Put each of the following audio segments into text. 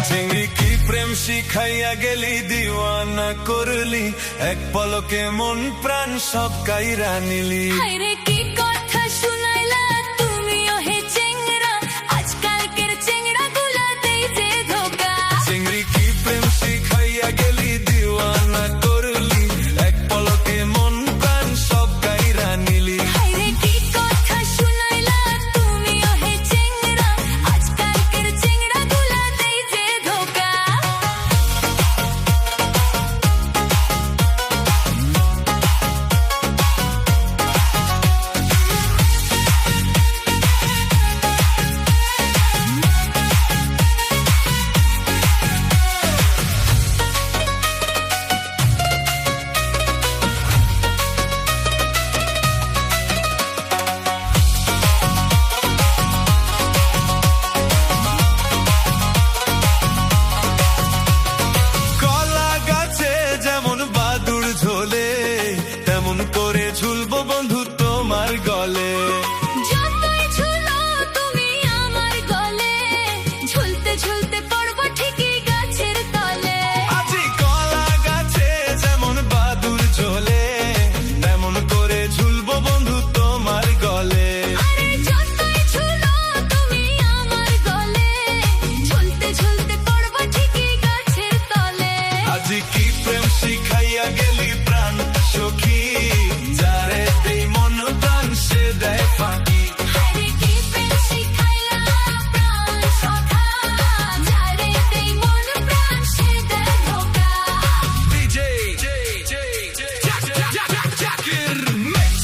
চিংড়ি কি প্রেম শিখাইয়া গেলি, দিওয়ানা করলি, এক পলকে মন প্রাণ সব কাইরা নিলি। হায়রে কি কথা শুনাইলা তুমিও হে চেংড়া, আজকালকের চেংড়া গুলা দেই যে ধোকা। চিংড়ি কি প্রেম শিখাইয়া গেলি, দিওয়ানা করলি, এক পলকে মন প্রাণ সব কাইরা নিলি। হায়রে কি কথা শুনাইলা তুমিও হে চেংড়া, আজকালকের চেংড়া গুলা দেই যে ধোকা। কলা গাছে যেমন বাদুড় ঝোলে, তেমন করে ঝুলবো বন্ধু তোমার গলে। যতই ঝুলো তুমি আমার গলে, ঝুলতে ঝুলতে পড়বো ঠিকই গাছের তলে। আজি কলা গাছে যেমন বাদুড় ঝোলে, তেমন করে ঝুলবো বন্ধু তোমার গলে। আরে যতই ঝুলো তুমি আমার গলে, ঝুলতে ঝুলতে পড়বো ঠিকই গাছের তলে। আজি কি প্রেম শিখাইয়া গেলি প্রাণ সখী, যারে দেই মন প্রাণ সে দেয় ফাঁকি। হায়রে কি প্রেম শিখাইলা প্রাণ সখা, যারে দেই মন প্রাণ সে দেয় ধোকা। DJ Zakir Mix.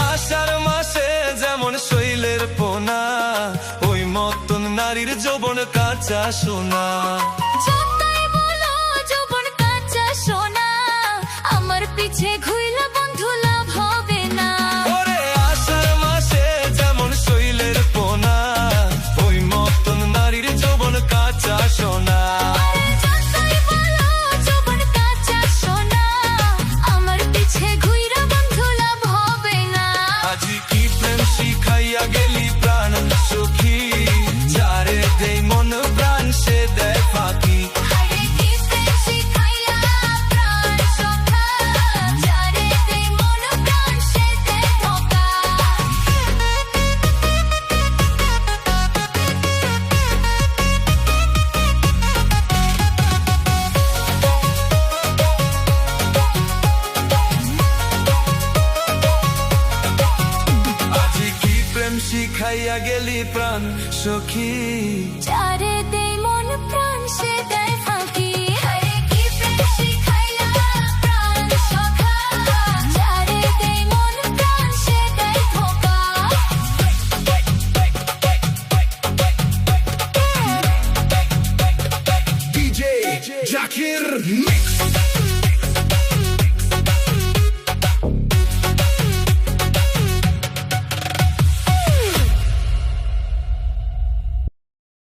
আষাঢ় মাসে যেমন শৈলের পোনা, ওই মতন নারীর যৌবন কাঁচা সোনা। যতই বলো যৌবন কাঁচা সোনা, আমার পিছে ঘুরলে বন্ধু লাভ হবে না। ওরে আষাঢ় মাসে যেমন শৈলের পোনা, ওই মতন নারীর যৌবন কাঁচা সোনা। আরে যতই বলো যৌবন কাঁচা সোনা, আমার পিছে ঘুরলে বন্ধু লাভ হবে না। আজি কি প্রেম শিখাইয়া গেলি প্রাণ সখী, যারে দেই মন প্রাণ সে দেয় ফাঁকি। হায়রে কি প্রেম শিখাইলা প্রাণ সখা, যারে দেই মন প্রাণ সে দেয় ধোকা। আজি কি প্রেম শিখাইয়া গেলি প্রাণ সখী, যারে দেই মন প্রাণ সে দেয়